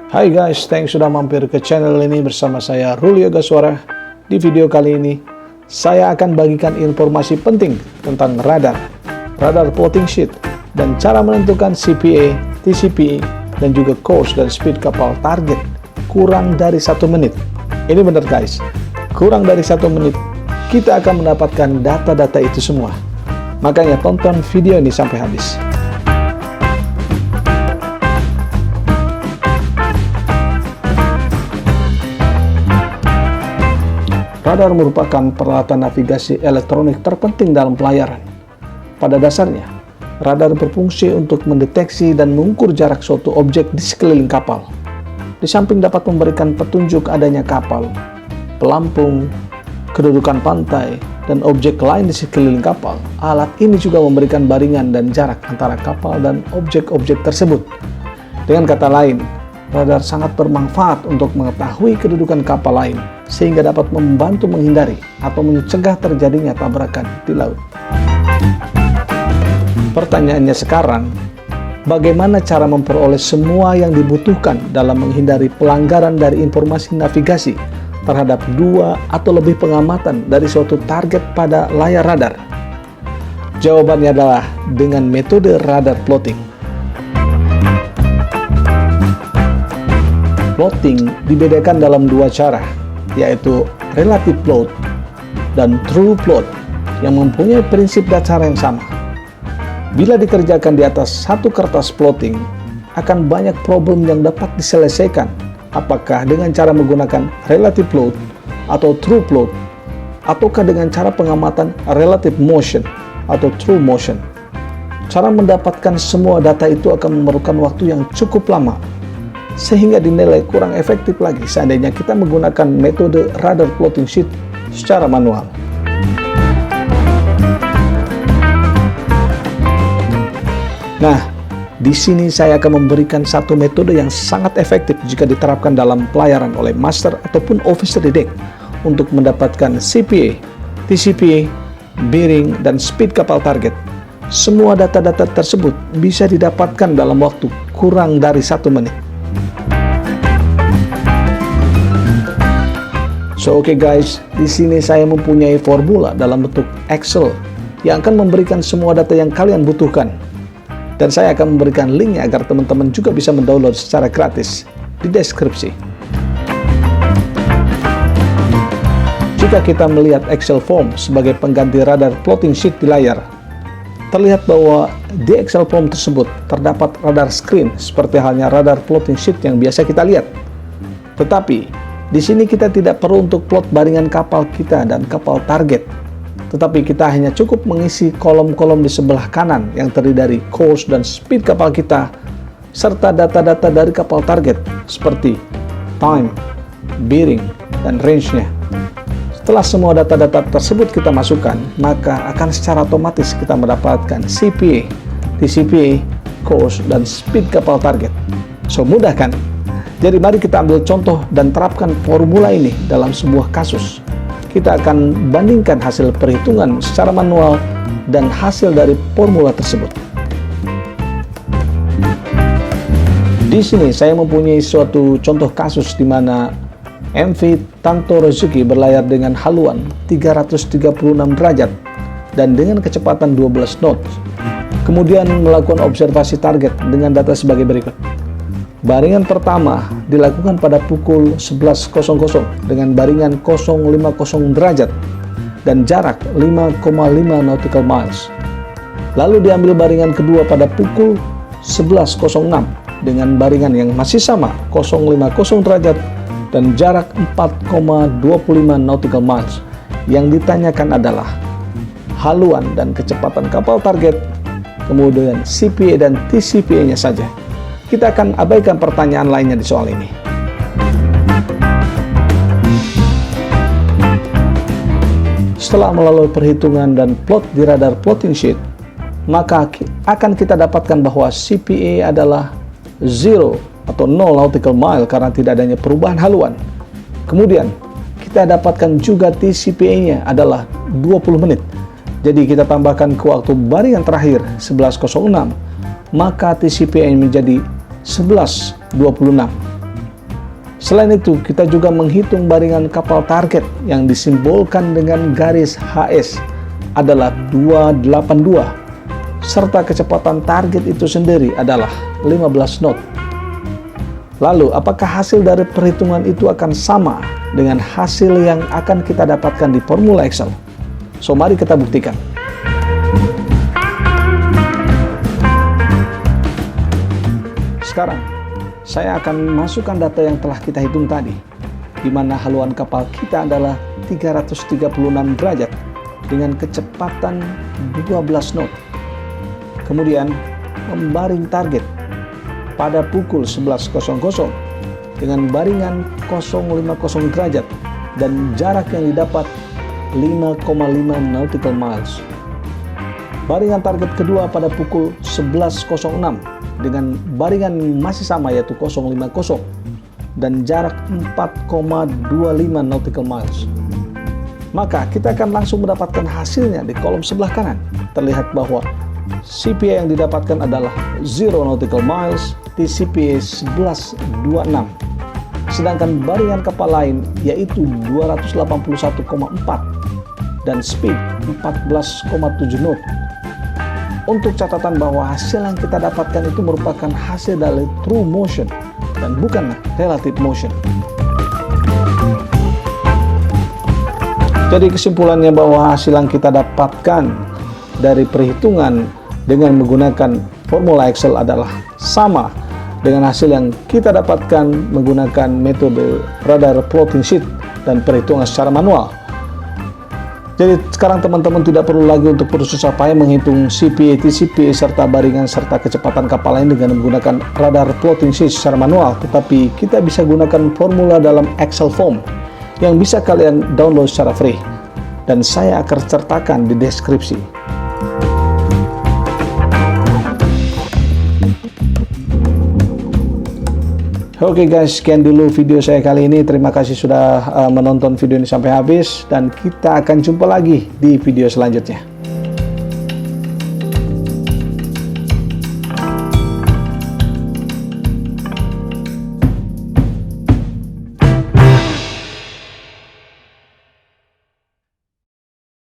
Hai guys, thanks sudah mampir ke channel ini bersama saya Ruli Yogaswara. Di video kali ini, saya akan bagikan informasi penting tentang radar plotting sheet, dan cara menentukan CPA, TCPA, dan juga course dan speed kapal target kurang dari 1 menit. Ini benar guys, kurang dari 1 menit kita akan mendapatkan data-data itu semua. Makanya tonton video ini sampai habis. Radar merupakan peralatan navigasi elektronik terpenting dalam pelayaran. Pada dasarnya, radar berfungsi untuk mendeteksi dan mengukur jarak suatu objek di sekeliling kapal. Di samping dapat memberikan petunjuk adanya kapal, pelampung, kedudukan pantai, dan objek lain di sekeliling kapal, alat ini juga memberikan baringan dan jarak antara kapal dan objek-objek tersebut. Dengan kata lain, radar sangat bermanfaat untuk mengetahui kedudukan kapal lain, sehingga dapat membantu menghindari atau mencegah terjadinya tabrakan di laut. Pertanyaannya sekarang, bagaimana cara memperoleh semua yang dibutuhkan dalam menghindari pelanggaran dari informasi navigasi terhadap 2 atau lebih pengamatan dari suatu target pada layar radar? Jawabannya adalah dengan metode radar plotting. Plotting dibedakan dalam 2 cara, yaitu relative plot dan true plot, yang mempunyai prinsip dasar yang sama. Bila dikerjakan di atas satu kertas plotting, akan banyak problem yang dapat diselesaikan, apakah dengan cara menggunakan relative plot atau true plot, ataukah dengan cara pengamatan relative motion atau true motion. Cara mendapatkan semua data itu akan memerlukan waktu yang cukup lama, sehingga dinilai kurang efektif lagi seandainya kita menggunakan metode radar plotting sheet secara manual. Nah, di sini saya akan memberikan satu metode yang sangat efektif jika diterapkan dalam pelayaran oleh master ataupun officer di deck untuk mendapatkan CPA, TCPA, bearing, dan speed kapal target. Semua data-data tersebut bisa didapatkan dalam waktu kurang dari 1 menit. So oke guys, di sini saya mempunyai formula dalam bentuk Excel yang akan memberikan semua data yang kalian butuhkan. Dan saya akan memberikan linknya agar teman-teman juga bisa mendownload secara gratis di deskripsi. Jika kita melihat Excel form sebagai pengganti radar plotting sheet di layar, terlihat bahwa di Excel form tersebut terdapat radar screen seperti halnya radar plotting sheet yang biasa kita lihat. Tetapi di sini kita tidak perlu untuk plot baringan kapal kita dan kapal target, tetapi kita hanya cukup mengisi kolom-kolom di sebelah kanan yang terdiri dari course dan speed kapal kita, serta data-data dari kapal target seperti time, bearing, dan range-nya. Setelah semua data-data tersebut kita masukkan, maka akan secara otomatis kita mendapatkan CPA, TCPA, course, dan speed kapal target. So, mudah kan? Jadi mari kita ambil contoh dan terapkan formula ini dalam sebuah kasus. Kita akan bandingkan hasil perhitungan secara manual dan hasil dari formula tersebut. Di sini saya mempunyai suatu contoh kasus di mana MV Tanto Rezuki berlayar dengan haluan 336 derajat dan dengan kecepatan 12 knots. Kemudian melakukan observasi target dengan data sebagai berikut. Baringan pertama dilakukan pada pukul 11.00 dengan baringan 050 derajat dan jarak 5,5 nautical miles. Lalu diambil baringan kedua pada pukul 11.06 dengan baringan yang masih sama 050 derajat dan jarak 4,25 nautical miles. Yang ditanyakan adalah haluan dan kecepatan kapal target, kemudian CPA dan TCPA-nya saja. Kita akan abaikan pertanyaan lainnya di soal ini. Setelah melalui perhitungan dan plot di radar plotting sheet, maka akan kita dapatkan bahwa CPA adalah 0 atau 0 nautical mile karena tidak adanya perubahan haluan. Kemudian kita dapatkan juga TCPA-nya adalah 20 menit. Jadi kita tambahkan ke waktu baringan terakhir 11.06, maka TCPA menjadi 11.26. Selain itu, kita juga menghitung baringan kapal target yang disimbolkan dengan garis HS adalah 282, serta kecepatan target itu sendiri adalah 15 knot. Lalu, apakah hasil dari perhitungan itu akan sama dengan hasil yang akan kita dapatkan di formula Excel? So, mari kita buktikan. Sekarang, saya akan masukkan data yang telah kita hitung tadi, di mana haluan kapal kita adalah 336 derajat dengan kecepatan 12 knot. Kemudian, membaring target pada pukul 11.00 dengan baringan 050 derajat dan jarak yang didapat 5,5 nautical miles. Baringan target kedua pada pukul 11.06 dengan baringan masih sama yaitu 050 dan jarak 4,25 nautical miles. Maka kita akan langsung mendapatkan hasilnya di kolom sebelah kanan. Terlihat bahwa CPA yang didapatkan adalah 0 nautical miles di CPA 1126. Sedangkan baringan kapal lain yaitu 281,4 dan speed 14,7 knot. Untuk catatan bahwa hasil yang kita dapatkan itu merupakan hasil dari true motion dan bukan relative motion. Jadi kesimpulannya bahwa hasil yang kita dapatkan dari perhitungan dengan menggunakan formula Excel adalah sama dengan hasil yang kita dapatkan menggunakan metode radar plotting sheet dan perhitungan secara manual. Jadi sekarang teman-teman tidak perlu lagi untuk bersusah payah menghitung CPA, TCPA, serta baringan serta kecepatan kapal lain dengan menggunakan radar plotting sheet secara manual, tetapi kita bisa gunakan formula dalam Excel form yang bisa kalian download secara free dan saya akan sertakan di deskripsi. Oke guys, sekian dulu video saya kali ini. Terima kasih sudah menonton video ini sampai habis dan kita akan jumpa lagi di video selanjutnya.